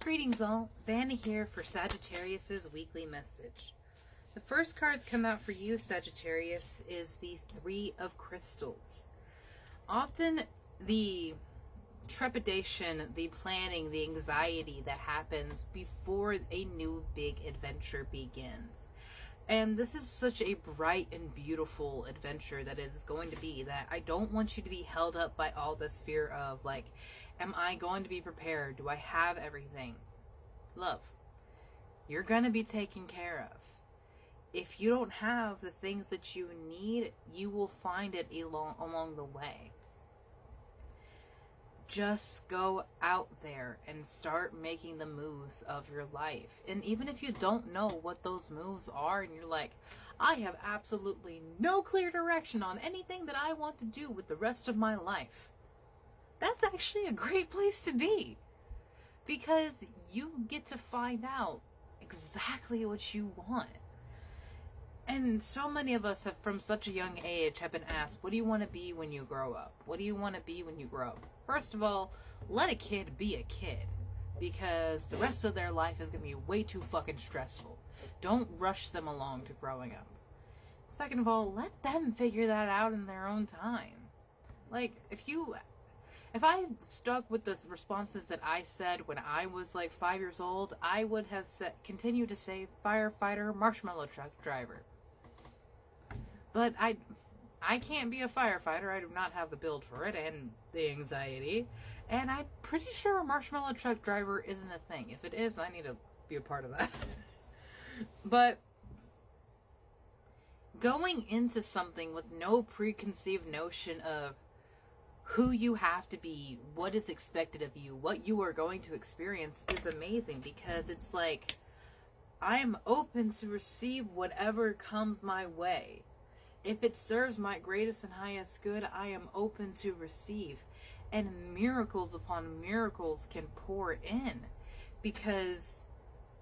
Greetings all, Vanna here for Sagittarius's weekly message. The first card to come out for you, Sagittarius, is the Three of Crystals. Often the trepidation, the planning, the anxiety that happens before a new big adventure begins. And this is such a bright and beautiful adventure that it is going to be, that I don't want you to be held up by all this fear of, like, am I going to be prepared? Do I have everything? Love, you're going to be taken care of. If you don't have the things that you need, you will find it along the way. Just go out there and start making the moves of your life. And even if you don't know what those moves are and you're like, I have absolutely no clear direction on anything that I want to do with the rest of my life, that's actually a great place to be, because you get to find out exactly what you want. And so many of us have, from such a young age, have been asked, what do you want to be when you grow up? What do you want to be when you grow up? First of all, let a kid be a kid, because the rest of their life is going to be way too fucking stressful. Don't rush them along to growing up. Second of all, let them figure that out in their own time. Like, if I stuck with the responses that I said when I was like 5 years old, I would have continued to say firefighter, marshmallow truck driver. But I can't be a firefighter. I do not have the build for it and the anxiety. And I'm pretty sure a marshmallow truck driver isn't a thing. If it is, I need to be a part of that. But going into something with no preconceived notion of who you have to be, what is expected of you, what you are going to experience is amazing, because it's like, I am open to receive whatever comes my way. If it serves my greatest and highest good, I am open to receive. And miracles upon miracles can pour in, because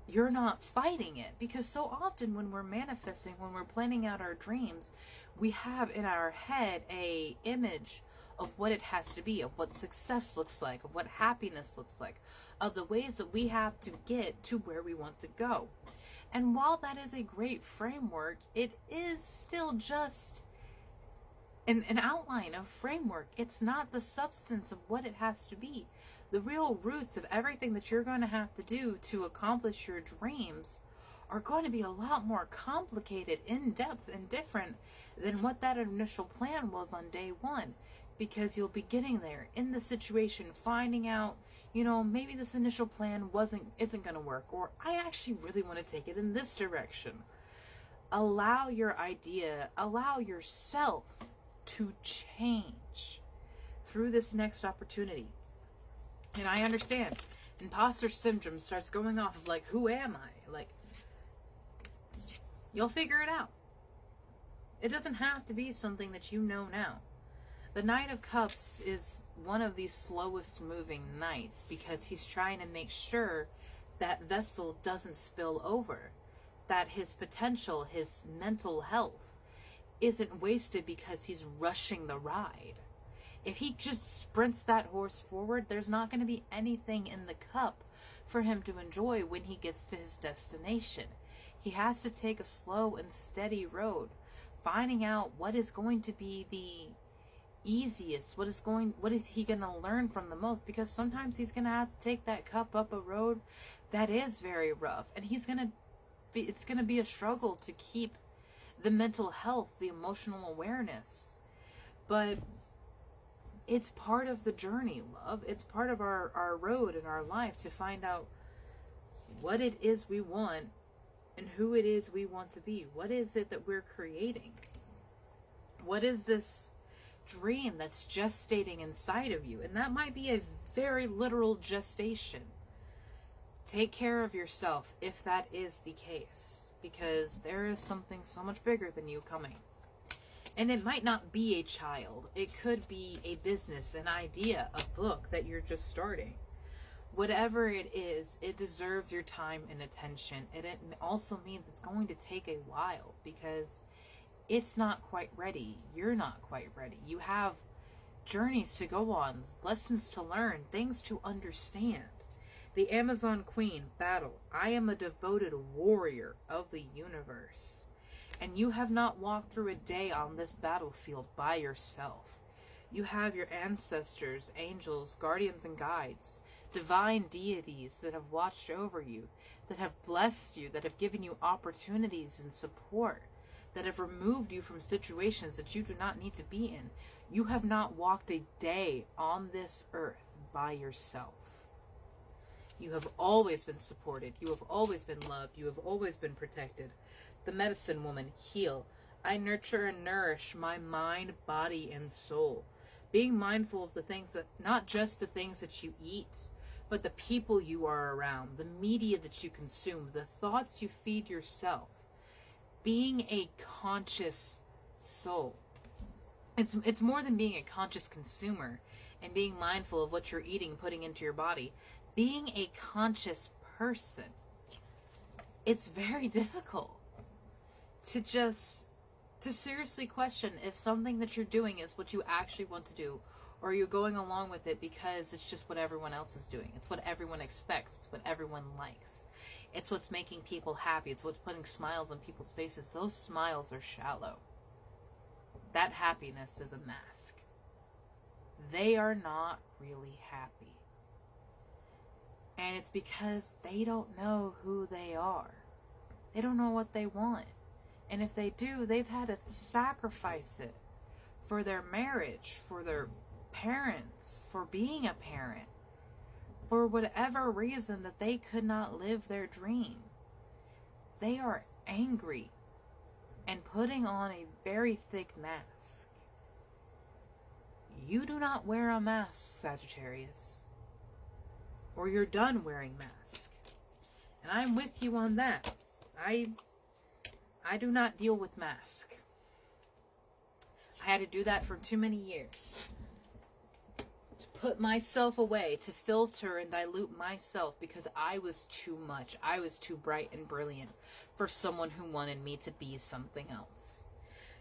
you're not fighting it. Because so often when we're manifesting, when we're planning out our dreams, we have in our head a image of what it has to be, of what success looks like, of what happiness looks like, of the ways that we have to get to where we want to go. And while that is a great framework, it is still just an outline, a framework. It's not the substance of what it has to be. The real roots of everything that you're going to have to do to accomplish your dreams are going to be a lot more complicated, in-depth, and different than what that initial plan was on day one. Because you'll be getting there in the situation, finding out, maybe this initial plan isn't going to work, or I actually really want to take it in this direction. Allow your idea, allow yourself to change through this next opportunity. And I understand, imposter syndrome starts going off of like, who am I? Like, you'll figure it out. It doesn't have to be something that you know now. The Knight of Cups is one of the slowest moving knights, because he's trying to make sure that vessel doesn't spill over, that his potential, his mental health isn't wasted because he's rushing the ride. If he just sprints that horse forward, there's not going to be anything in the cup for him to enjoy when he gets to his destination. He has to take a slow and steady road, finding out what is going to be the easiest, what is he going to learn from the most, because sometimes he's going to have to take that cup up a road that is very rough, and it's going to be a struggle to keep the mental health, the emotional awareness. But it's part of the journey, love. It's part of our road in our life to find out what it is we want and who it is we want to be. What is it that we're creating? What is this dream that's gestating inside of you? And that might be a very literal gestation. Take care of yourself if that is the case, because there is something so much bigger than you coming. And it might not be a child. It could be a business, an idea, a book that you're just starting. Whatever it is, it deserves your time and attention. And it also means it's going to take a while, because it's not quite ready. You're not quite ready. You have journeys to go on, lessons to learn, things to understand. The Amazon Queen, battle. I am a devoted warrior of the universe. And you have not walked through a day on this battlefield by yourself. You have your ancestors, angels, guardians, and guides, divine deities that have watched over you, that have blessed you, that have given you opportunities and support, that have removed you from situations that you do not need to be in. You have not walked a day on this earth by yourself. You have always been supported. You have always been loved. You have always been protected. The medicine woman, heal. I nurture and nourish my mind, body, and soul. Being mindful of the things that, not just the things that you eat, but the people you are around, the media that you consume, the thoughts you feed yourself. Being a conscious soul. It's more than being a conscious consumer and being mindful of what you're eating, putting into your body. Being a conscious person. It's very difficult to seriously question if something that you're doing is what you actually want to do, or you're going along with it because it's just what everyone else is doing. It's what everyone expects. It's what everyone likes. It's what's making people happy. It's what's putting smiles on people's faces. Those smiles are shallow. That happiness is a mask. They are not really happy. And it's because they don't know who they are. They don't know what they want. And if they do, they've had to sacrifice it for their marriage, for their parents, for being a parent, for whatever reason that they could not live their dream. They are angry and putting on a very thick mask. You do not wear a mask, Sagittarius, or you're done wearing masks. And I'm with you on that. I do not deal with masks. I had to do that for too many years. To put myself away, to filter and dilute myself, because I was too much. I was too bright and brilliant for someone who wanted me to be something else.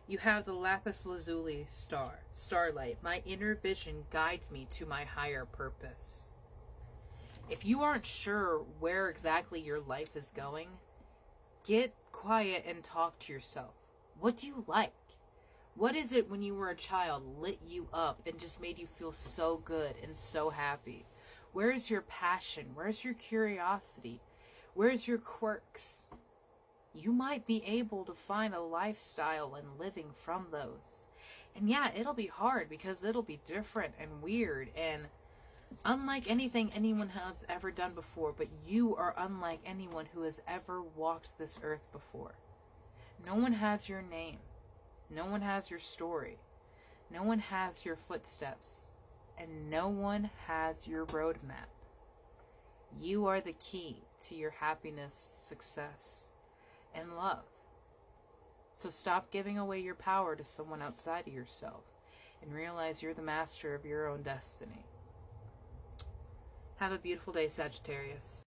You have the lapis lazuli starlight. My inner vision guides me to my higher purpose. If you aren't sure where exactly your life is going, get quiet and talk to yourself. What do you like? What is it when you were a child lit you up and just made you feel so good and so happy? Where's your passion? Where's your curiosity? Where's your quirks? You might be able to find a lifestyle and living from those. And yeah, it'll be hard because it'll be different and weird and unlike anything anyone has ever done before, but you are unlike anyone who has ever walked this earth before. No one has your name. No one has your story. No one has your footsteps. And no one has your roadmap. You are the key to your happiness, success, and love. So stop giving away your power to someone outside of yourself and realize you're the master of your own destiny. Have a beautiful day, Sagittarius.